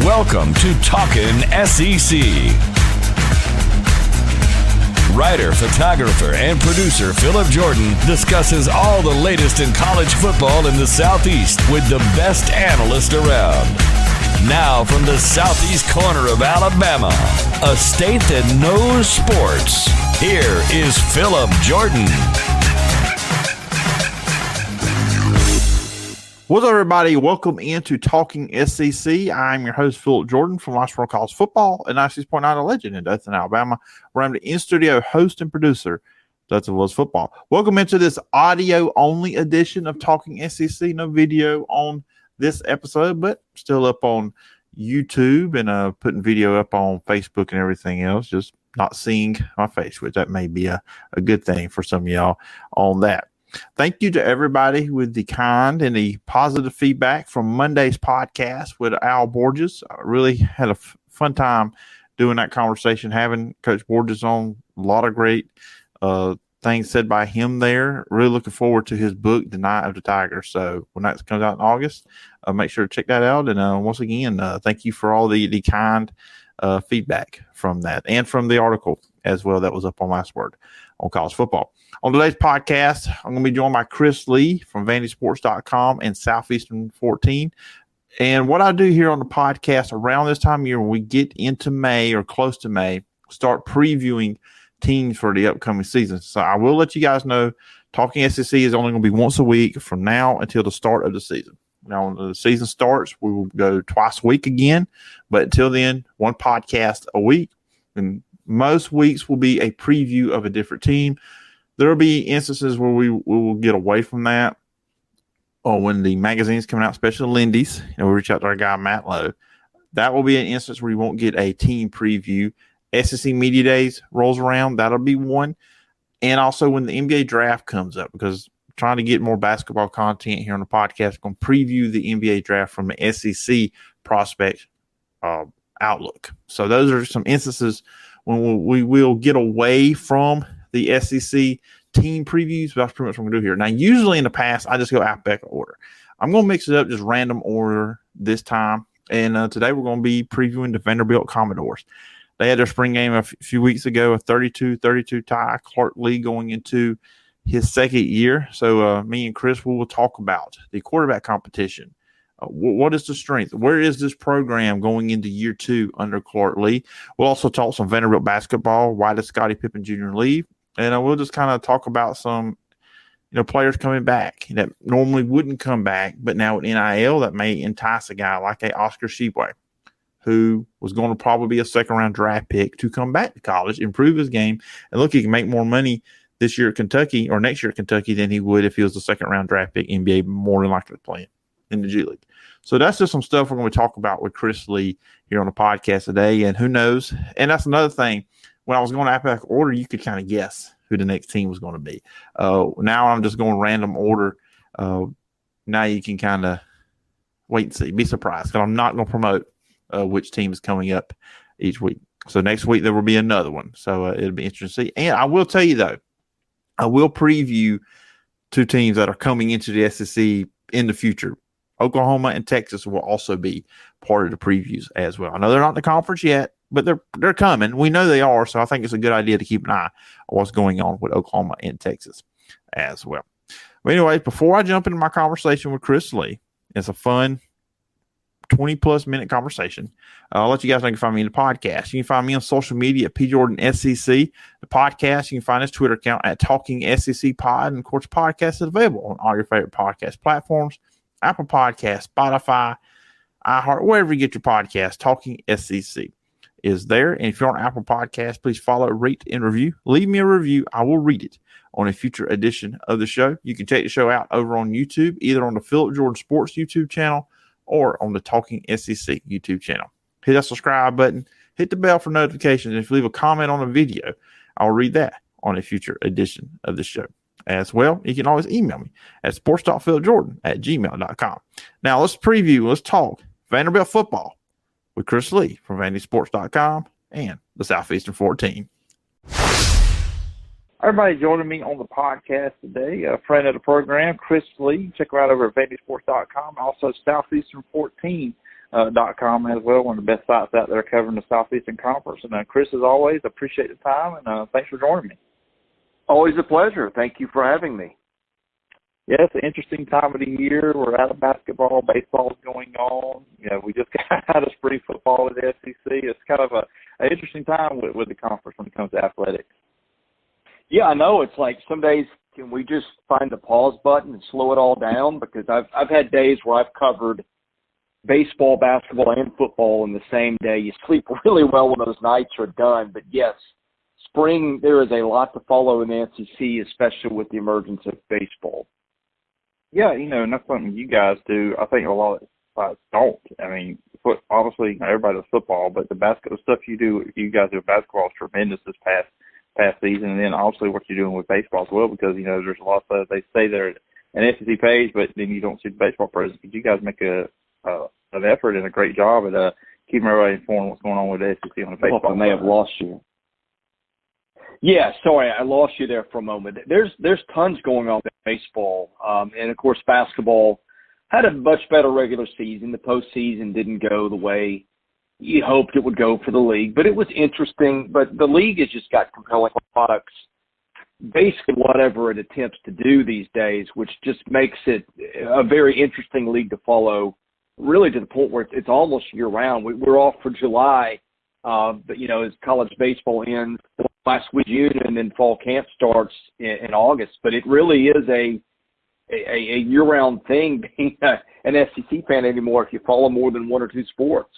Welcome to Talkin SEC. Writer, photographer, and producer Phillip Jordan discusses all the latest in college football in the Southeast with the best analysts around. Now from the southeast corner of Alabama, a state that knows sports, here is Phillip Jordan. What's up, everybody? Welcome into Talking SEC. I'm your host, Phillip Jordan from Washington College Football and 96.9 A Legend in Dothan, Alabama, where I'm the in-studio host and producer of Dothan Football. Welcome into this audio-only edition of Talking SEC. No video on this episode, but still up on YouTube and putting video up on Facebook and everything else, just not seeing my face, which that may be a good thing for some of y'all on that. Thank you to everybody with the kind and the positive feedback from Monday's podcast with Al Borges. I really had a fun time doing that conversation, having Coach Borges on. A lot of great things said by him there. Really looking forward to his book, The Night of the Tiger. So when that comes out in August, make sure to check that out. And once again, thank you for all the kind feedback from that and from the article as well that was up on last word on college football. On today's podcast, I'm going to be joined by Clark Lea from Vanderbilt.com and Southeastern 14. And what I do here on the podcast around this time of year, when we get into May or close to May, start previewing teams for the upcoming season. So I will let you guys know, Talking SEC is only going to be once a week from now until the start of the season. Now, when the season starts, we will go twice a week again. But until then, one podcast a week. And most weeks will be a preview of a different team. There will be instances where we will get away from that, or when the magazine's coming out, especially Lindy's, we reach out to our guy Matt Lowe. That will be an instance where you won't get a team preview. SEC Media Days rolls around, that'll be one. And also when the NBA draft comes up, because I'm trying to get more basketball content here on the podcast, I'm going to preview the NBA draft from the SEC prospect outlook. So those are some instances when we will get away from the SEC team previews. That's pretty much what I'm going to do here. Now, usually in the past, I just go alphabetical order. I'm going to mix it up, just random order this time. And today we're going to be previewing the Vanderbilt Commodores. They had their spring game a few weeks ago, a 32-32 tie. Clark Lea going into his second year. So me and Chris will talk about the quarterback competition. What is the strength? Where is this program going into year two under Clark Lea? We'll also talk some Vanderbilt basketball. Why does Scottie Pippen Jr. leave? And we'll just kind of talk about some, players coming back that normally wouldn't come back, but now with NIL that may entice a guy like a Oscar Sheboy, who was going to probably be a second-round draft pick to come back to college, improve his game, and look, he can make more money this year at Kentucky or next year at Kentucky than he would if he was a second-round draft pick, NBA more than likely playing in the G League. So that's just some stuff we're going to talk about with Clark Lea here on the podcast today, and who knows? And that's another thing. When I was going to alphabetical order, you could kind of guess who the next team was going to be. Now I'm just going random order. Now you can kind of wait and see. Be surprised, because I'm not going to promote which team is coming up each week. So next week there will be another one. So it'll be interesting to see. And I will tell you, though, I will preview two teams that are coming into the SEC in the future. Oklahoma and Texas will also be part of the previews as well. I know they're not in the conference yet, but they're coming. We know they are, so I think it's a good idea to keep an eye on what's going on with Oklahoma and Texas as well. But anyway, before I jump into my conversation with Clark Lea, it's a fun 20-plus minute conversation. I'll let you guys know you can find me in the podcast. You can find me on social media at PJordanSEC. The podcast, you can find his Twitter account at Talking SEC Pod. And, of course, the podcast is available on all your favorite podcast platforms, Apple Podcasts, Spotify, iHeart, wherever you get your podcast. Talking SEC is there. And if you're on Apple Podcasts, please follow, rate, and review. Leave me a review. I will read it on a future edition of the show. You can check the show out over on YouTube, either on the Phillip Jordan Sports YouTube channel or on the Talking SEC YouTube channel. Hit that subscribe button. Hit the bell for notifications. If you leave a comment on a video, I'll read that on a future edition of the show. As well, you can always email me at sports.philipjordan@gmail.com. Now, let's talk Vanderbilt football with Clark Lea from VandySports.com and the Southeastern 14. Everybody joining me on the podcast today, a friend of the program, Clark Lea. Check her out over at VandySports.com. Also, Southeastern 14 .com as well, one of the best sites out there covering the Southeastern Conference. And Chris, as always, appreciate the time, and thanks for joining me. Always a pleasure. Thank you for having me. Yeah, it's an interesting time of the year. We're out of basketball. Baseball's going on. We just got out of spring football with the SEC. It's kind of an interesting time with the conference when it comes to athletics. Yeah, I know. It's like some days, can we just find the pause button and slow it all down? Because I've had days where I've covered baseball, basketball, and football in the same day. You sleep really well when those nights are done. But, yes, spring, there is a lot to follow in the SEC, especially with the emergence of baseball. Yeah, and that's something you guys do. I think a lot of guys don't. I mean, obviously, everybody does football, but the basketball stuff you guys do with basketball is tremendous this past season. And then obviously what you're doing with baseball as well, because, there's a lot of stuff they say they're an SEC page, but then you don't see the baseball presence. But you guys make an effort and a great job at keeping everybody informed what's going on with the SEC on the baseball. I may have lost you. Yeah, sorry, I lost you there for a moment. There's tons going on in baseball, and of course basketball had a much better regular season. The postseason didn't go the way you hoped it would go for the league, but it was interesting. But the league has just got compelling products, basically whatever it attempts to do these days, which just makes it a very interesting league to follow, really to the point where it's almost year-round. We're off for July, but, as college baseball ends last week, June, and then fall camp starts in August. But it really is a year-round thing being an SEC fan anymore if you follow more than one or two sports.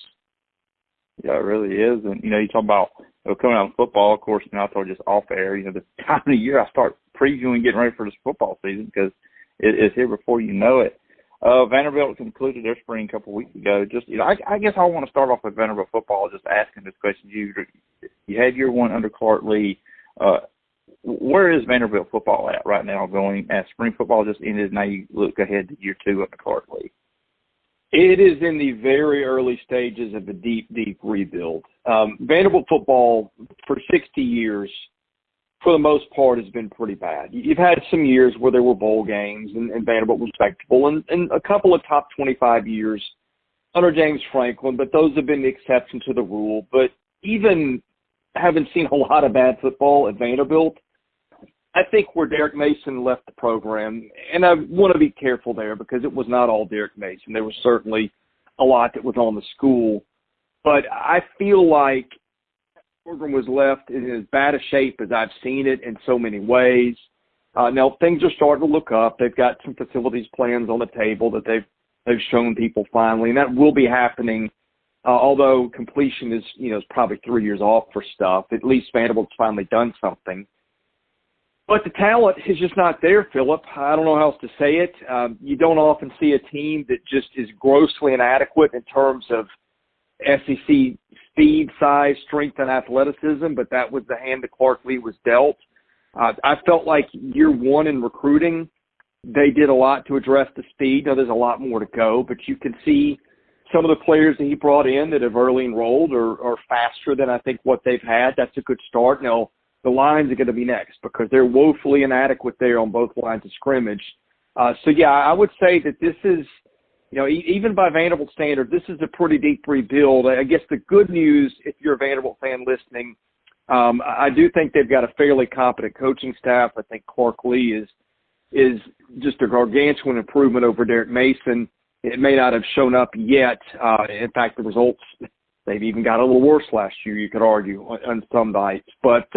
Yeah, it really is. And, you talk about coming out of football, of course, I told you just off air, the time of the year I start previewing, getting ready for this football season because it's here before you know it. Vanderbilt concluded their spring a couple of weeks ago. Just, I guess I want to start off with Vanderbilt football, just asking this question. You had year one under Clark Lea. Where is Vanderbilt football at right now going as spring football just ended? Now you look ahead to year two under Clark Lea. It is in the very early stages of a deep, deep rebuild. Vanderbilt football for 60 years, for the most part, has been pretty bad. You've had some years where there were bowl games and Vanderbilt was respectable, and a couple of top 25 years under James Franklin, but those have been the exception to the rule. But even having seen a lot of bad football at Vanderbilt, I think where Derek Mason left the program, and I want to be careful there because it was not all Derek Mason. There was certainly a lot that was on the school. But I feel like the program was left in as bad a shape as I've seen it in so many ways. Now, things are starting to look up. They've got some facilities plans on the table that they've shown people finally, and that will be happening. Although completion is probably 3 years off for stuff. At least Vanderbilt's finally done something. But the talent is just not there, Phillip. I don't know how else to say it. You don't often see a team that just is grossly inadequate in terms of SEC speed, size, strength, and athleticism, but that was the hand that Clark Lea was dealt. I felt like year one in recruiting, they did a lot to address the speed. Now, there's a lot more to go, but you can see some of the players that he brought in that have early enrolled are faster than I think what they've had. That's a good start. Now, the lines are going to be next because they're woefully inadequate there on both lines of scrimmage. So, yeah, I would say that this is, even by Vanderbilt standard, this is a pretty deep rebuild. I guess the good news, if you're a Vanderbilt fan listening, I do think they've got a fairly competent coaching staff. I think Clark Lea is just a gargantuan improvement over Derek Mason. It may not have shown up yet. In fact, the results, they've even got a little worse last year, you could argue, on some nights. But,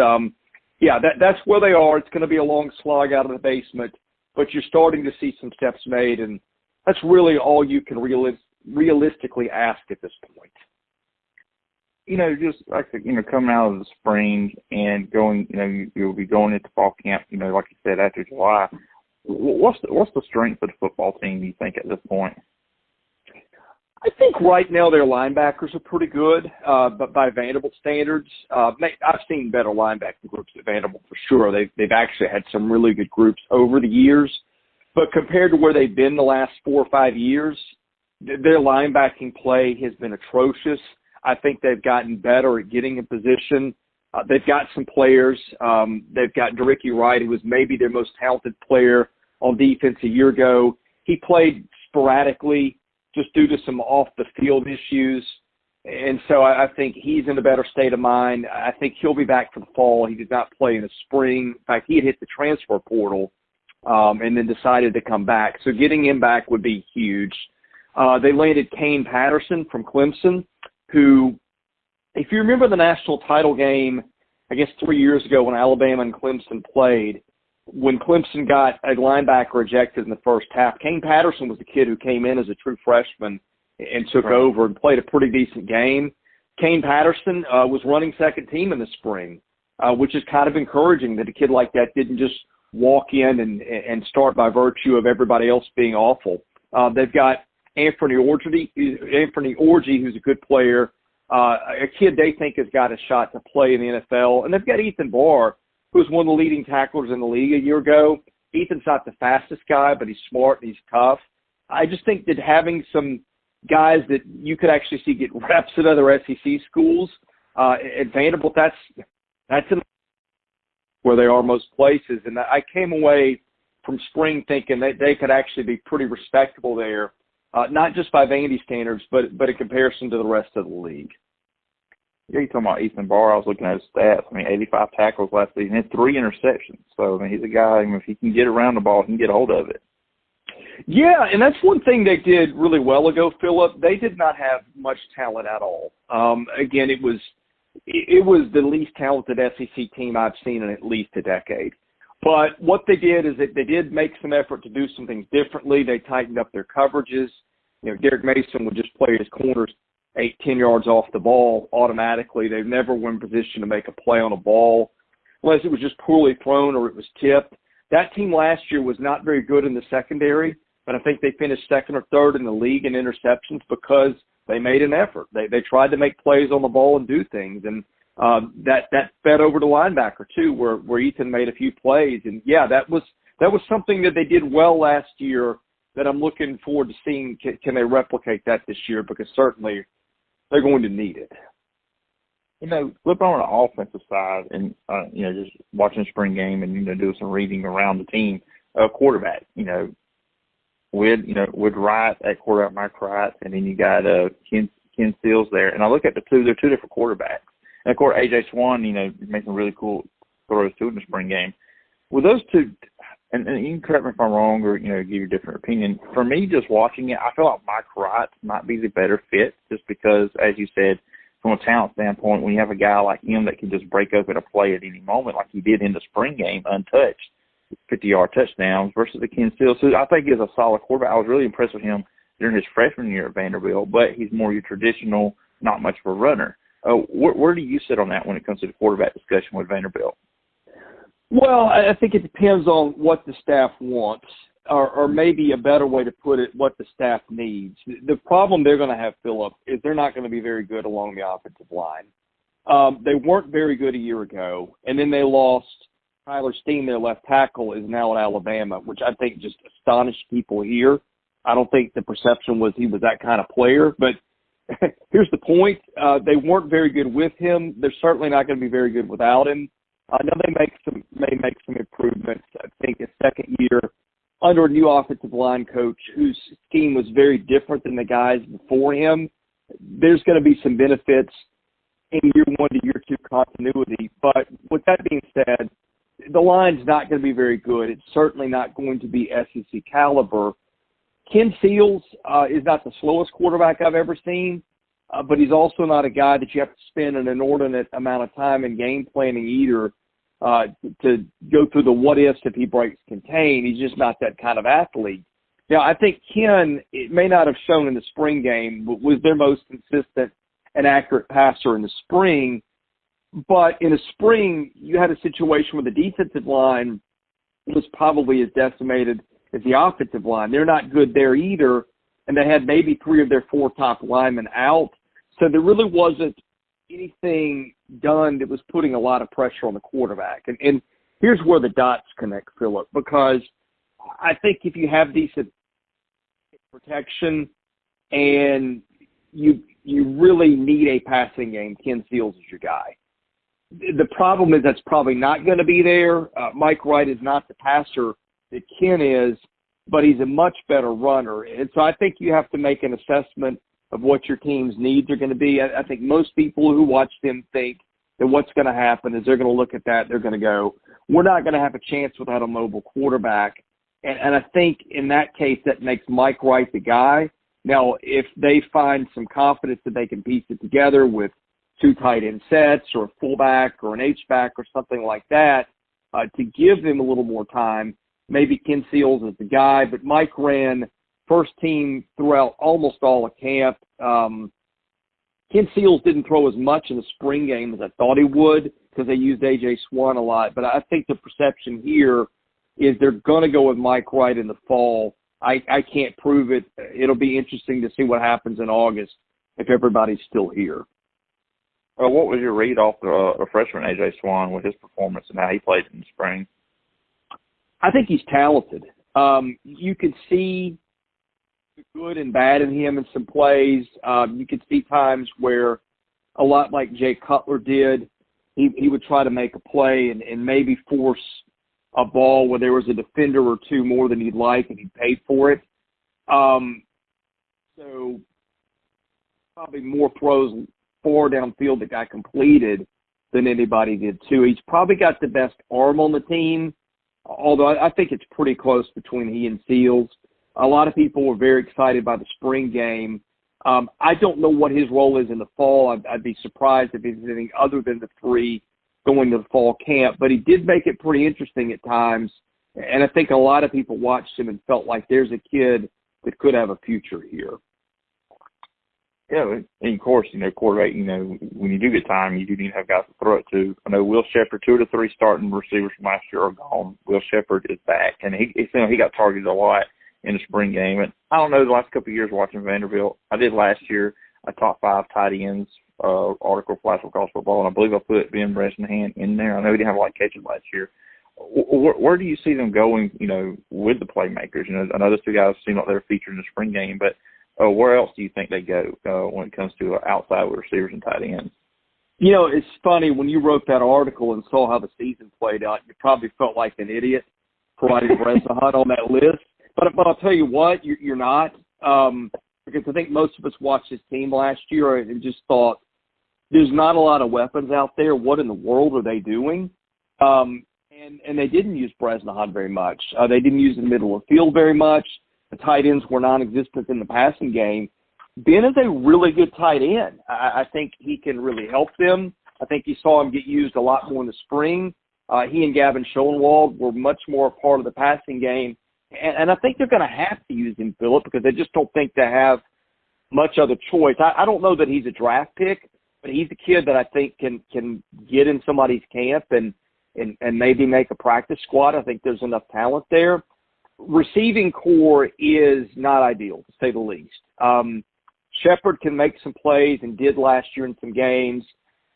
that's where they are. It's going to be a long slog out of the basement, but you're starting to see some steps made, and that's really all you can realistically ask at this point. Just like, coming out of the spring and going, you'll be going into fall camp, like you said, after July. What's the strength of the football team, do you think, at this point? I think right now their linebackers are pretty good, but by Vanderbilt standards, I've seen better linebacking groups at Vanderbilt for sure. They've actually had some really good groups over the years, but compared to where they've been the last 4 or 5 years, their linebacking play has been atrocious. I think they've gotten better at getting in position. They've got some players. They've got Mike Wright, who was maybe their most talented player on defense a year ago. He played sporadically just due to some off-the-field issues. And so I think he's in a better state of mind. I think he'll be back for the fall. He did not play in the spring. In fact, he had hit the transfer portal and then decided to come back. So getting him back would be huge. They landed Kane Patterson from Clemson, who, if you remember the national title game, I guess 3 years ago when Alabama and Clemson played, when Clemson got a linebacker ejected in the first half, Kane Patterson was the kid who came in as a true freshman and took over and played a pretty decent game. Kane Patterson was running second team in the spring, which is kind of encouraging that a kid like that didn't just walk in and start by virtue of everybody else being awful. They've got Anthony Orji, who's a good player, a kid they think has got a shot to play in the NFL. And they've got Ethan Barr, who was one of the leading tacklers in the league a year ago. Ethan's not the fastest guy, but he's smart and he's tough. I just think that having some guys that you could actually see get reps at other SEC schools, at Vanderbilt, that's where they are most places. And I came away from spring thinking that they could actually be pretty respectable there, not just by Vandy standards, but in comparison to the rest of the league. Yeah, you're talking about Ethan Barr. I was looking at his stats. I mean, 85 tackles last season. He had 3 interceptions. So, I mean, he's a guy, if he can get around the ball, he can get a hold of it. Yeah, and that's one thing they did really well ago, Phillip. They did not have much talent at all. Again, it was the least talented SEC team I've seen in at least a decade. But what they did is that they did make some effort to do some things differently. They tightened up their coverages. You know, Derek Mason would just play his corners 8-10 yards off the ball automatically. They've never were in position to make a play on a ball unless it was just poorly thrown or it was tipped. That team last year was not very good in the secondary, but I think they finished second or third in the league in interceptions because they made an effort. They tried to make plays on the ball and do things, and that fed over to linebacker too, where Ethan made a few plays. And yeah, that was something that they did well last year that I'm looking forward to seeing. Can they replicate that this year? Because certainly they're going to need it. You know, flip on the offensive side and, just watching the spring game and, doing some reading around the team, quarterback, with Wright at quarterback, Mike Wright, and then you got Ken Seals there. And I look at they're two different quarterbacks. And, of course, A.J. Swan, made some really cool throws, too, in the spring game. With those two, and you can correct me if I'm wrong or, give your different opinion. For me, just watching it, I feel like Mike Wright might be the better fit just because, as you said, from a talent standpoint, when you have a guy like him that can just break open a play at any moment like he did in the spring game, untouched, 50-yard touchdowns versus the Ken Seals, who I think is a solid quarterback. I was really impressed with him during his freshman year at Vanderbilt, but he's more your traditional, not much of a runner. Where do you sit on that when it comes to the quarterback discussion with Vanderbilt? Well, I think it depends on what the staff wants, or maybe a better way to put it, what the staff needs. The problem they're going to have, Phillip, is they're not going to be very good along the offensive line. They weren't very good a year ago, and then they lost Tyler Steen, their left tackle, is now at Alabama, which I think just astonished people here. I don't think the perception was he was that kind of player, but here's the point. They weren't very good with him. They're certainly not going to be very good without him. I know they may make some improvements. I think his second year under a new offensive line coach whose scheme was very different than the guys before him. There's going to be some benefits in year 1 to year 2 continuity. But with that being said, the line's not going to be very good. It's certainly not going to be SEC caliber. Ken Seals is not the slowest quarterback I've ever seen, but he's also not a guy that you have to spend an inordinate amount of time in game planning either to go through the what-ifs if he breaks contain. He's just not that kind of athlete. Now, I think Ken, it may not have shown in the spring game, but was their most consistent and accurate passer in the spring. But in the spring, you had a situation where the defensive line was probably as decimated as the offensive line. They're not good there either, and they had maybe 3 of their 4 top linemen out. So there really wasn't anything done that was putting a lot of pressure on the quarterback. And here's where the dots connect, Phillip, because I think if you have decent protection and you really need a passing game, Ken Seals is your guy. The problem is that's probably not going to be there. Mike Wright is not the passer that Ken is, but he's a much better runner. And so I think you have to make an assessment of what your team's needs are going to be. I think most people who watch him think that what's going to happen is they're going to look at that, they're going to go, we're not going to have a chance without a mobile quarterback. And I think in that case, that makes Mike Wright the guy. Now, if they find some confidence that they can piece it together with 2 tight end sets or a fullback or an H-back or something like that, to give them a little more time, maybe Ken Seals is the guy. But Mike ran first team throughout almost all of camp. Ken Seals didn't throw as much in the spring game as I thought he would because they used A.J. Swan a lot. But I think the perception here is they're going to go with Mike Wright in the fall. I can't prove it. It'll be interesting to see what happens in August if everybody's still here. What was your read off the freshman A.J. Swan with his performance and how he played in the spring? I think he's talented. You could see the good and bad in him in some plays. You could see times where, a lot like Jay Cutler did, he would try to make a play and maybe force a ball where there was a defender or two more than he'd like, and he paid for it. So probably more throws far downfield that got completed than anybody did too. He's probably got the best arm on the team, although I think it's pretty close between he and Seals. A lot of people were very excited by the spring game. I don't know what his role is in the fall. I'd be surprised if he's anything other than the 3 going to the fall camp, but he did make it pretty interesting at times. And I think a lot of people watched him and felt like there's a kid that could have a future here. Yeah, and of course, quarterback, when you do get time, you do need to have guys to throw it to. I know Will Shepherd, 2 of the 3 starting receivers from last year are gone. Will Shepherd is back, and he got targeted a lot in the spring game. And I don't know, the last couple of years watching Vanderbilt, I did last year a top 5 tight ends article for National College Football, and I believe I put Ben Bresnahan in there. I know he didn't have a lot of catches last year. Where do you see them going, with the playmakers? I know those 2 guys seem like they're featured in the spring game, but where else do you think they go when it comes to outside receivers and tight ends? It's funny, when you wrote that article and saw how the season played out, you probably felt like an idiot for writing Bresnahan on that list. But I'll tell you what, you're not, because I think most of us watched his team last year and just thought, there's not a lot of weapons out there. What in the world are they doing? And they didn't use Bresnahan very much. They didn't use the middle of the field very much. The tight ends were non-existent in the passing game. Ben is a really good tight end. I think he can really help them. I think you saw him get used a lot more in the spring. He and Gavin Schoenwald were much more a part of the passing game. And I think they're going to have to use him, Phillip, because they just don't think they have much other choice. I don't know that he's a draft pick, but he's a kid that I think can get in somebody's camp and maybe make a practice squad. I think there's enough talent there. Receiving core is not ideal, to say the least. Shepherd can make some plays and did last year in some games.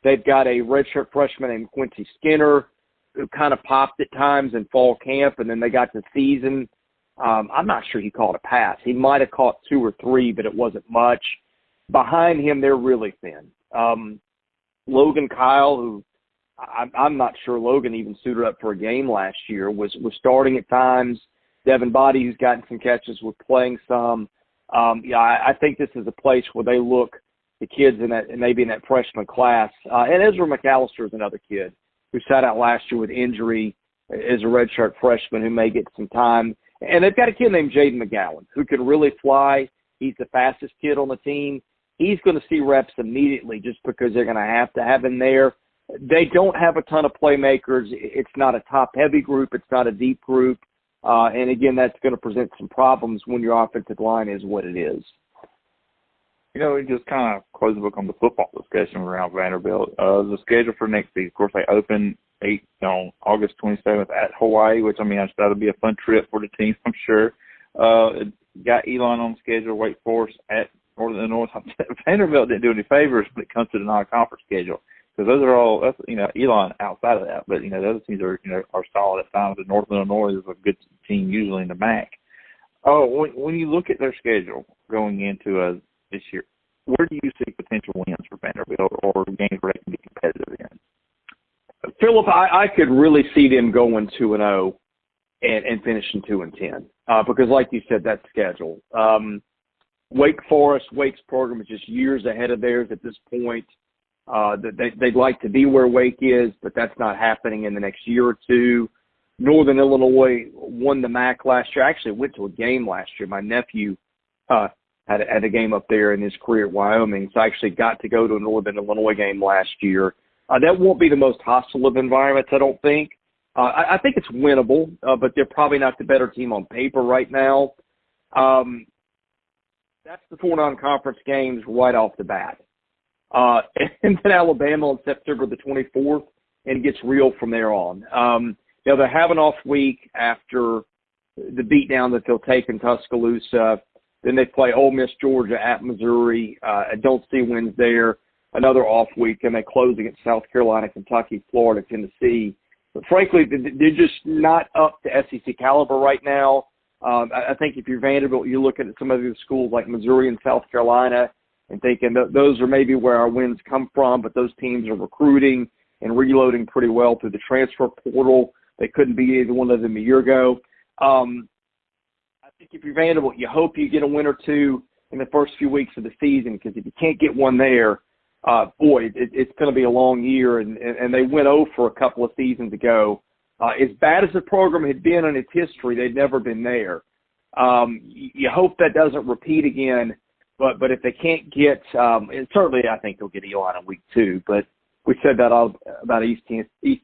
They've got a redshirt freshman named Quincy Skinner who kind of popped at times in fall camp, and then they got the season. I'm not sure he caught a pass. He might have caught 2 or 3, but it wasn't much. Behind him, they're really thin. Logan Kyle, who I'm not sure Logan even suited up for a game last year, was starting at times. Devin Body, who's gotten some catches, was playing some. I think this is a place where they look the kids in that, maybe in that freshman class. And Ezra McAllister is another kid who sat out last year with injury, is a redshirt freshman who may get some time. And they've got a kid named Jaden McGowan who can really fly. He's the fastest kid on the team. He's going to see reps immediately just because they're going to have him there. They don't have a ton of playmakers. It's not a top-heavy group. It's not a deep group. And, again, that's going to present some problems when your offensive line is what it is. We just kind of close the book on the football discussion around Vanderbilt. The schedule for next week, of course, they open on August 27th at Hawaii, which, that'll be a fun trip for the team, I'm sure. Got Elon on schedule, Wake Forest at Northern Illinois. Vanderbilt didn't do any favors when it comes to the non-conference schedule. Because those are all, Elon outside of that. But, the other teams are solid at times. And Northern Illinois is a good team usually in the MAC. When you look at their schedule going into this year, where do you see potential wins for Vanderbilt or games where they can be competitive in? Phillip, I could really see them going 2-0 and and finishing 2-10 because, like you said, that's schedule. Wake's program is just years ahead of theirs at this point. They'd like to be where Wake is, but that's not happening in the next year or two. Northern Illinois won the MAC last year. I actually went to a game last year. My nephew had a game up there in his career at Wyoming, so I actually got to go to a Northern Illinois game last year. That won't be the most hostile of environments, I don't think. I think it's winnable, but they're probably not the better team on paper right now. That's the 4 non-conference games right off the bat. And then Alabama on September the 24th, and it gets real from there on. They have an off week after the beatdown that they'll take in Tuscaloosa. Then they play Ole Miss, Georgia, at Missouri. I don't see wins there. Another off week, and they close against South Carolina, Kentucky, Florida, Tennessee. But frankly, they're just not up to SEC caliber right now. I think if you're Vanderbilt, you're looking at some of these schools like Missouri and South Carolina and thinking that those are maybe where our wins come from, but those teams are recruiting and reloading pretty well through the transfer portal. They couldn't beat either one of them a year ago. I think if you're Vanderbilt, you hope you get a win or two in the first few weeks of the season, because if you can't get one there, it's going to be a long year, and they went 0 for a couple of seasons ago. As bad as the program had been in its history, they'd never been there. You hope that doesn't repeat again, but if they can't get and certainly I think they'll get Elon in week 2, but we said that about East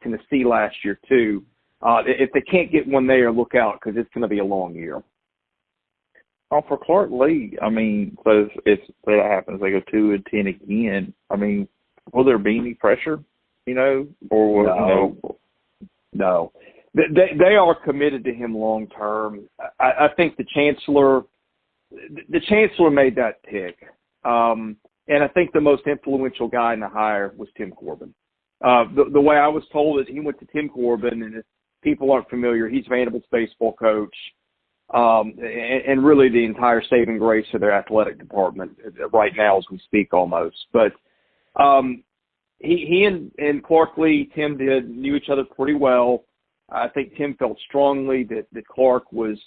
Tennessee last year too. If they can't get one there, look out, because it's going to be a long year. Oh, for Clark Lea, I mean, so if that happens, they go 2-10 again. I mean, will there be any pressure, or will No. They are committed to him long term. I think the chancellor made that pick, and I think the most influential guy in the hire was Tim Corbin. The way I was told is he went to Tim Corbin, and if people aren't familiar, he's Vanderbilt's baseball coach. And really the entire saving grace of their athletic department right now as we speak almost. But he and Clark Lea, Tim knew each other pretty well. I think Tim felt strongly that Clark was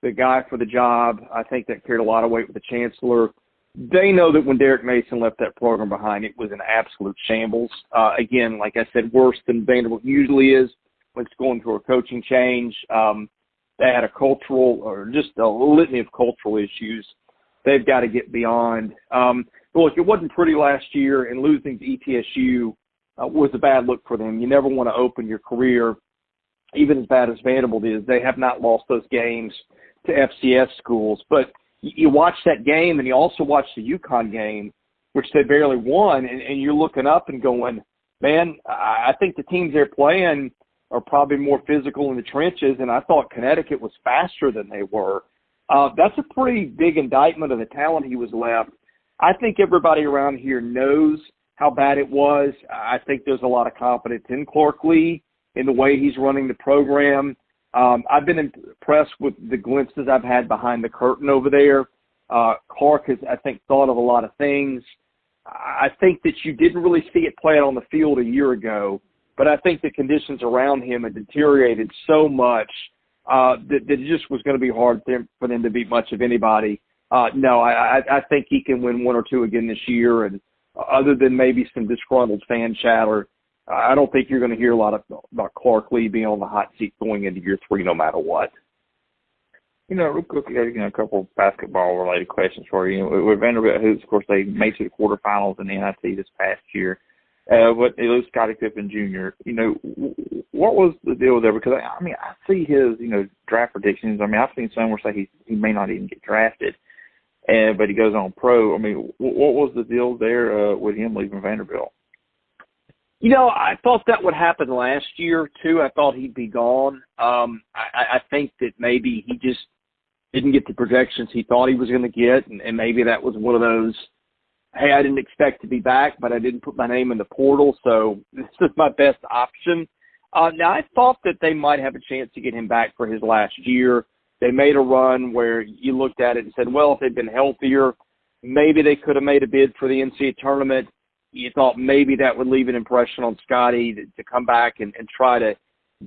the guy for the job. I think that carried a lot of weight with the chancellor. They know that when Derek Mason left that program behind, it was an absolute shambles. Again, like I said, worse than Vanderbilt usually is when it's going through a coaching change. They had a cultural or just a litany of cultural issues they've got to get beyond. Look, it wasn't pretty last year, and losing to ETSU was a bad look for them. You never want to open your career, even as bad as Vanderbilt is. They have not lost those games to FCS schools. But you watch that game, and you also watch the UConn game, which they barely won, and you're looking up and going, man, I think the teams they're playing are probably more physical in the trenches, and I thought Connecticut was faster than they were. That's a pretty big indictment of the talent he was left. I think everybody around here knows how bad it was. I think there's a lot of confidence in Clark Lea in the way he's running the program. I've been impressed with the glimpses I've had behind the curtain over there. Clark has, I think, thought of a lot of things. I think that you didn't really see it play out on the field a year ago, but I think the conditions around him had deteriorated so much that it just was going to be hard for them to beat much of anybody. No, I think he can win 1 or 2 again this year, and other than maybe some disgruntled fan chatter, I don't think you're going to hear a lot about Clark Lea being on the hot seat going into year 3 no matter what. Real quick, a couple of basketball-related questions for you. With Vanderbilt hoops, of course, they made it to the quarterfinals in the NIT this past year. But they lose Scottie Pippen Jr. What was the deal there? Because, I see his, draft predictions. I've seen some where say he may not even get drafted, but he goes on pro. What was the deal there with him leaving Vanderbilt? I thought that would happen last year, too. I thought he'd be gone. I think that maybe he just didn't get the projections he thought he was going to get, and maybe that was one of those, hey, I didn't expect to be back, but I didn't put my name in the portal, so this is my best option. Now, I thought that they might have a chance to get him back for his last year. They made a run where you looked at it and said, well, if they'd been healthier, maybe they could have made a bid for the NCAA tournament. You thought maybe that would leave an impression on Scottie to come back and try to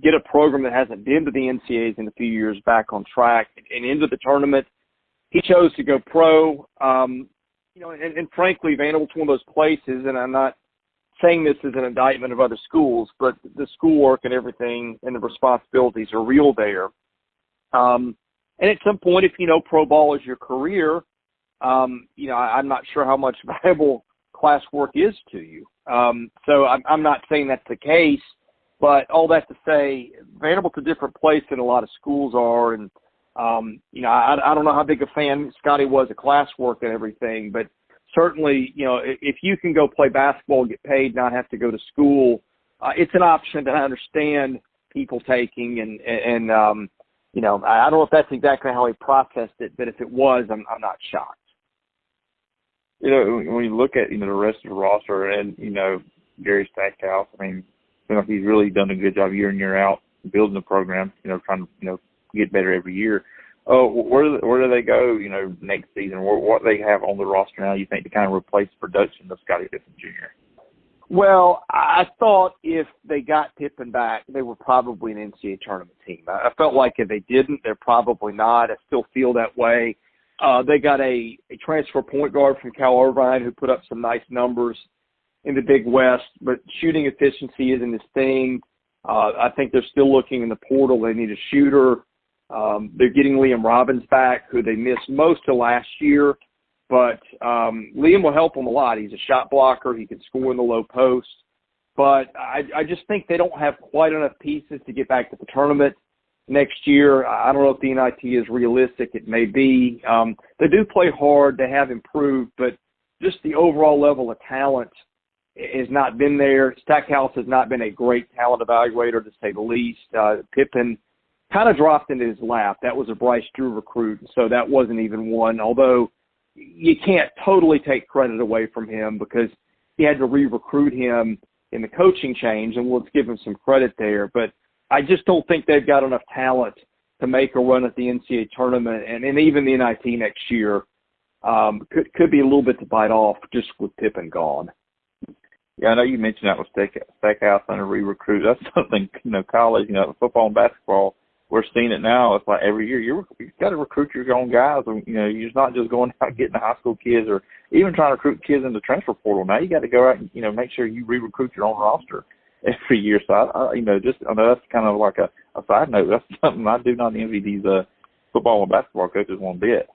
get a program that hasn't been to the NCAAs in a few years back on track and into the tournament. He chose to go pro. And frankly, Vanderbilt's one of those places, and I'm not saying this as an indictment of other schools, but the schoolwork and everything and the responsibilities are real there. And at some point, if pro ball is your career, I'm not sure how much valuable classwork is to you. So I'm not saying that's the case, but all that to say, Vanderbilt's a different place than a lot of schools are. And, I don't know how big a fan Scottie was of classwork and everything, but certainly, if you can go play basketball, get paid, not have to go to school, it's an option that I understand people taking. And I don't know if that's exactly how he processed it, but if it was, I'm not shocked. When you look at, the rest of the roster and, Gary Stackhouse, I mean, he's really done a good job year in, year out building the program, trying to, get better every year. Where do they go, next season? What they have on the roster now, you think, to kind of replace the production of Scottie Pippen Jr.? Well, I thought if they got Pippen back, they were probably an NCAA tournament team. I felt like if they didn't, they're probably not. I still feel that way. They got a transfer point guard from Cal Irvine who put up some nice numbers in the Big West, but shooting efficiency isn't his thing. I think they're still looking in the portal. They need a shooter. They're getting Liam Robbins back, who they missed most of last year. But Liam will help them a lot. He's a shot blocker. He can score in the low post. But I just think they don't have quite enough pieces to get back to the tournament next year. I don't know if the NIT is realistic. It may be. They do play hard. They have improved. But just the overall level of talent has not been there. Stackhouse has not been a great talent evaluator, to say the least. Pippen kind of dropped into his lap. That was a Bryce Drew recruit, so that wasn't even one, although you can't totally take credit away from him because he had to re-recruit him in the coaching change, and let's give him some credit there. But I just don't think they've got enough talent to make a run at the NCAA tournament, and even the NIT next year could be a little bit to bite off just with Pippen gone. Yeah, I know you mentioned that with Stackhouse and a re-recruit. That's something, college, football and basketball, we're seeing it now. It's like every year you've got to recruit your own guys. You're not just going out getting the high school kids or even trying to recruit kids in the transfer portal. Now you got to go out and, make sure you re-recruit your own roster every year. So, I know that's kind of like a side note. That's something I do not envy these football and basketball coaches one bit.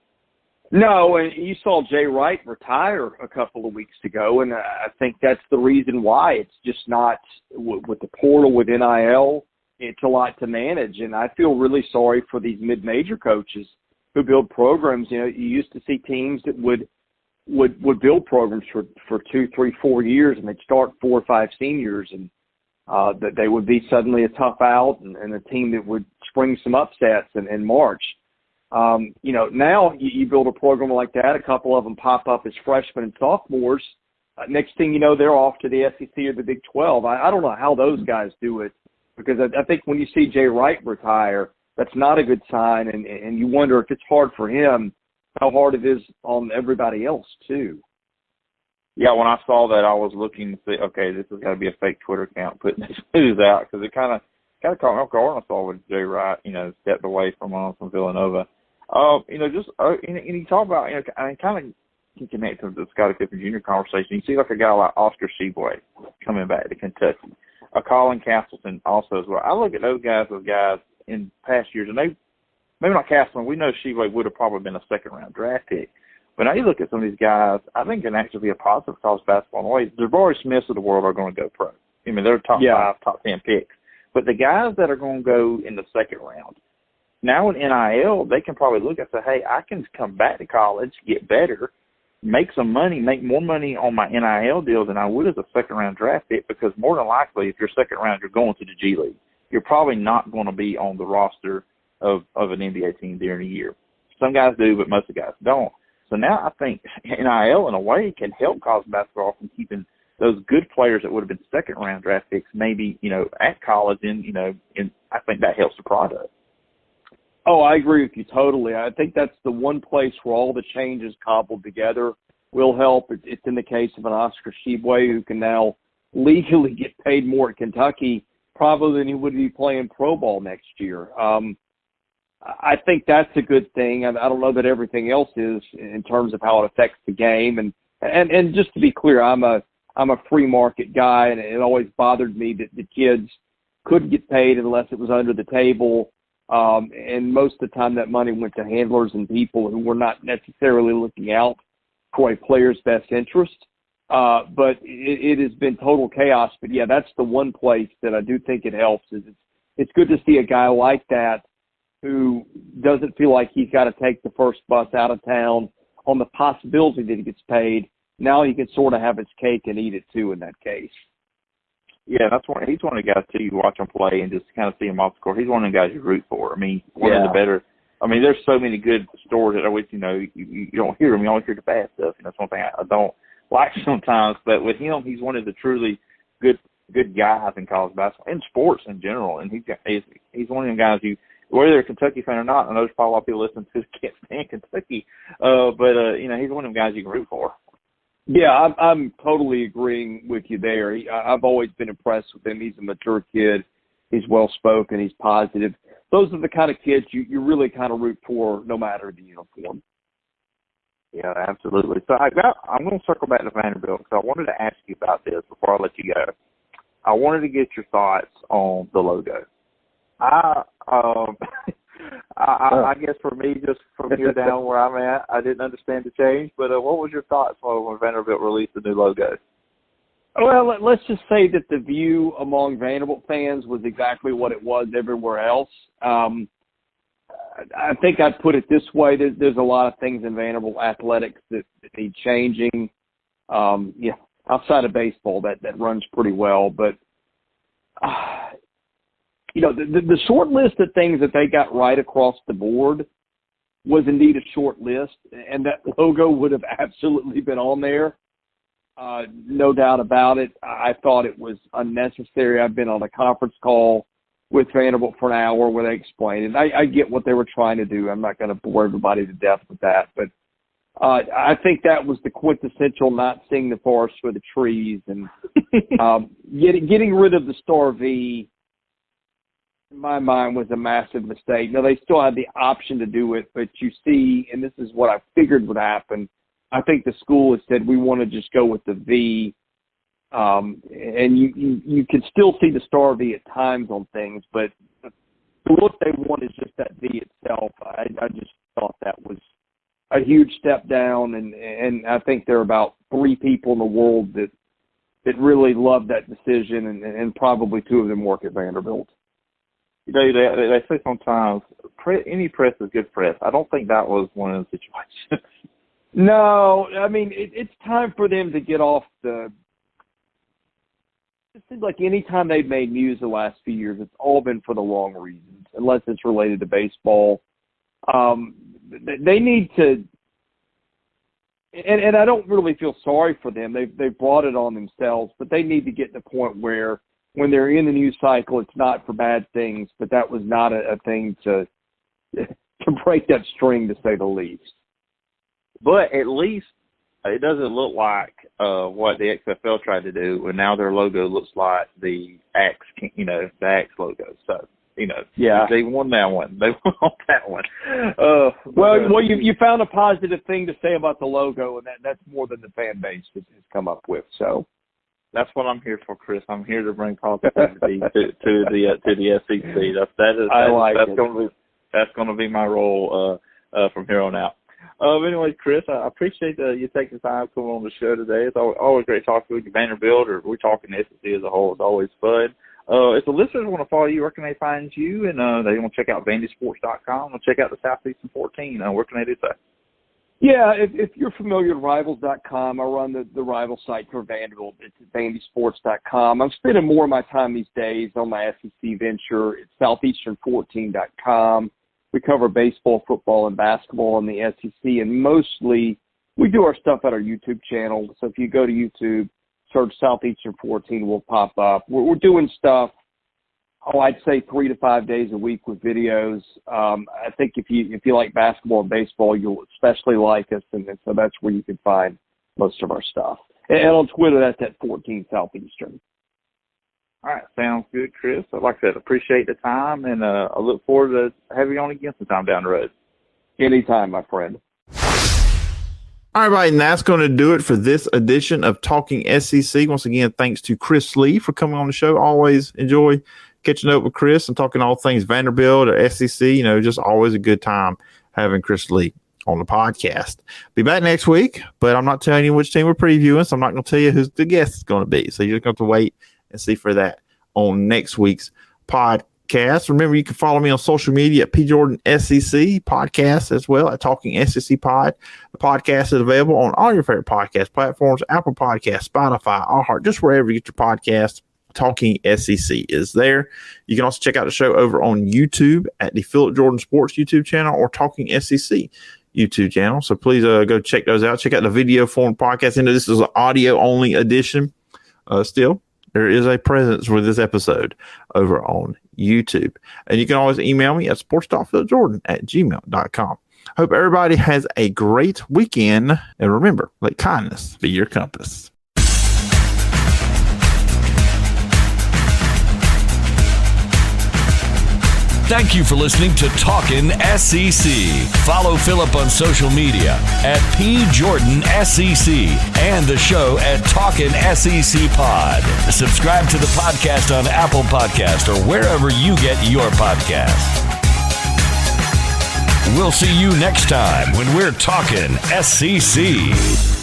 No, and you saw Jay Wright retire a couple of weeks ago, and I think that's the reason why. It's just not with the portal, with NIL, it's a lot to manage, and I feel really sorry for these mid-major coaches who build programs. You used to see teams that would build programs for 2, 3, 4 years, and they'd start 4 or 5 seniors, and that they would be suddenly a tough out and a team that would spring some upsets in March. Now you build a program like that, a couple of them pop up as freshmen and sophomores. Next thing you know, they're off to the SEC or the Big 12. I don't know how those guys do it, because I think when you see Jay Wright retire, that's not a good sign, and you wonder if it's hard for him, how hard it is on everybody else too. Yeah, when I saw that, I was looking to see, okay, this has got to be a fake Twitter account putting this news out, because it kind of caught me off guard when I saw when Jay Wright, stepped away from Villanova. And you talk about, I kind of connect to the Scottie Pippen Jr. conversation. You see like a guy like Oscar Sheboy coming back to Kentucky, Colin Castleton also as well. I look at those guys as guys in past years, and they, maybe not Castleton, we know Sheboy would have probably been a second-round draft pick. But now you look at some of these guys, I think can actually be a positive for college basketball in a way. The Jabari Smiths of the world are going to go pro. I mean, they're top 5, top 10 picks. But the guys that are going to go in the second round, now in NIL, they can probably look and say, hey, I can come back to college, get better, make some money, make more money on my NIL deal than I would as a second-round draft pick, because more than likely, if you're second round, you're going to the G League. You're probably not going to be on the roster of an NBA team during the year. Some guys do, but most of the guys don't. So now I think NIL, in a way, can help college basketball from keeping those good players that would have been second-round draft picks maybe, at college, and I think that helps the product. Oh, I agree with you totally. I think that's the one place where all the changes cobbled together will help. It's in the case of an Oscar Sheboy, who can now legally get paid more at Kentucky probably than he would be playing pro ball next year. I think that's a good thing. I don't know that everything else is in terms of how it affects the game. And just to be clear, I'm a free market guy, and it always bothered me that the kids couldn't get paid unless it was under the table. And most of the time that money went to handlers and people who were not necessarily looking out for a player's best interest. But it has been total chaos. But, yeah, that's the one place that I do think it helps. Is it's good to see a guy like that who doesn't feel like he's got to take the first bus out of town on the possibility that he gets paid. Now he can sort of have his cake and eat it, too, in that case. Yeah, he's one of the guys, too, you watch him play and just kind of see him off the court. He's one of the guys you root for. I mean, one of the better – I mean, there's so many good stories that always, you don't hear them. You only hear the bad stuff. And that's one thing I don't like sometimes. But with him, he's one of the truly good guys in college basketball and sports in general. And he's one of them guys whether they're a Kentucky fan or not, I know there's probably a lot of people listening to can't stand Kentucky. But he's one of them guys you can root for. Yeah, I'm totally agreeing with you there. I've always been impressed with him. He's a mature kid. He's well-spoken. He's positive. Those are the kind of kids you really kind of root for no matter the uniform. Yeah, absolutely. So I'm going to circle back to Vanderbilt because I wanted to ask you about this before I let you go. I wanted to get your thoughts on the logo. I guess for me, just from here down where I'm at, I didn't understand the change. But what was your thoughts when Vanderbilt released the new logo? Well, let's just say that the view among Vanderbilt fans was exactly what it was everywhere else. I think I'd put it this way. There's a lot of things in Vanderbilt athletics that need changing. Outside of baseball, that runs pretty well. But, the short list of things that they got right across the board was indeed a short list, and that logo would have absolutely been on there. No doubt about it. I thought it was unnecessary. I've been on a conference call with Vanderbilt for an hour where they explained it. I get what they were trying to do. I'm not going to bore everybody to death with that. But I think that was the quintessential not seeing the forest for the trees. And getting rid of the star V, in my mind, was a massive mistake. Now, they still had the option to do it, but you see, and this is what I figured would happen, I think the school has said we want to just go with the V. And you can still see the star V at times on things, but the look they want is just that V itself. I just thought that was a huge step down, and I think there are about 3 people in the world that really love that decision, and probably 2 of them work at Vanderbilt. They say sometimes any press is good press. I don't think that was one of the situations. No, I mean, it's time for them to get off the – it seems like any time they've made news the last few years, it's all been for the wrong reasons, unless it's related to baseball. They need to – and I don't really feel sorry for them. They've brought it on themselves, but they need to get to the point where when they're in the news cycle, it's not for bad things, but that was not a thing to break that string, to say the least. But at least it doesn't look like what the XFL tried to do, and now their logo looks like the Axe, the Axe logo. So, they won that one. They won that one. Well, you found a positive thing to say about the logo, and that's more than the fan base has come up with. So that's what I'm here for, Chris. I'm here to bring positivity to the SEC. That's going to be my role from here on out. Anyways, Chris, I appreciate you taking the time to come on the show today. It's always great talking with you, Vanderbilt, or we're talking SEC as a whole. It's always fun. If the listeners want to follow you, where can they find you? And they want to check out VandySports.com and check out the Southeastern 14. Where can they do that? Yeah, if you're familiar with Rivals.com, I run the rival site for Vanderbilt. It's at VandySports.com. I'm spending more of my time these days on my SEC venture. It's Southeastern14.com. We cover baseball, football, and basketball in the SEC, and mostly we do our stuff at our YouTube channel. So if you go to YouTube, search Southeastern 14, we'll pop up. We're doing stuff, I'd say 3 to 5 days a week with videos. I think if you like basketball and baseball, you'll especially like us, and so that's where you can find most of our stuff. And on Twitter, that's at 14 Southeastern. All right, sounds good, Chris. Like I said, appreciate the time, and I look forward to having you on again sometime down the road. Anytime, my friend. All right, everybody, and that's going to do it for this edition of Talking SEC. Once again, thanks to Chris Lea for coming on the show. Always enjoy catching up with Chris and talking all things Vanderbilt or SEC. Just always a good time having Chris Lea on the podcast. Be back next week, but I'm not telling you which team we're previewing, so I'm not going to tell you who the guest is going to be. So you're just going to have to wait and see for that on next week's podcast. Remember, you can follow me on social media at PJordanSEC podcast as well at Talking SEC Pod. The podcast is available on all your favorite podcast platforms, Apple Podcasts, Spotify, iHeart, just wherever you get your podcasts. Talking SEC is there. You can also check out the show over on YouTube at the Phillip Jordan Sports YouTube channel or Talking SEC YouTube channel. So please go check those out. Check out the video form podcast. This is an audio only edition. Still, there is a presence with this episode over on YouTube. And you can always email me at sports.philipjordan@gmail.com. Hope everybody has a great weekend. And remember, let kindness be your compass. Thank you for listening to Talkin' SEC. Follow Phillip on social media at PJordanSEC and the show at Talkin' SEC Pod. Subscribe to the podcast on Apple Podcast or wherever you get your podcasts. We'll see you next time when we're talking SEC.